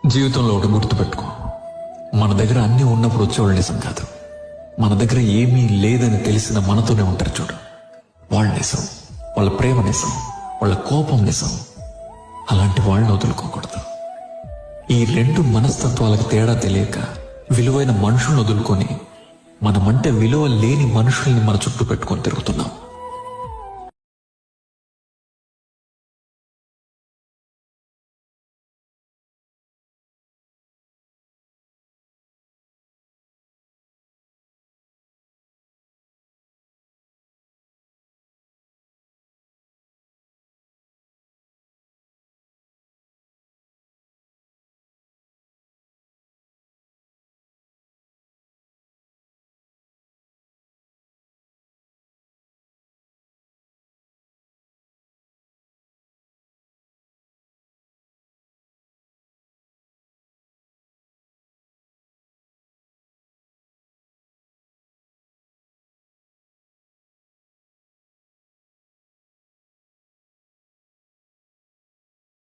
జీవితంలో ఒకటి గుర్తుపెట్టుకో, మన దగ్గర అన్నీ ఉన్నప్పుడు వచ్చేవాళ్ళు నిజం కాదు. మన దగ్గర ఏమీ లేదని తెలిసిన మనతోనే ఉంటారు చూడు, వాళ్ళ నిజం. వాళ్ళ ప్రేమ నిజం, వాళ్ళ కోపం నిజం. అలాంటి వాళ్ళని వదులుకోకూడదు. ఈ రెండు మనస్తత్వాలకు తేడా తెలియక విలువైన మనుషులను వదులుకొని మనమంటే విలువ లేని మనుషుల్ని మన చుట్టూ పెట్టుకొని తిరుగుతున్నాం.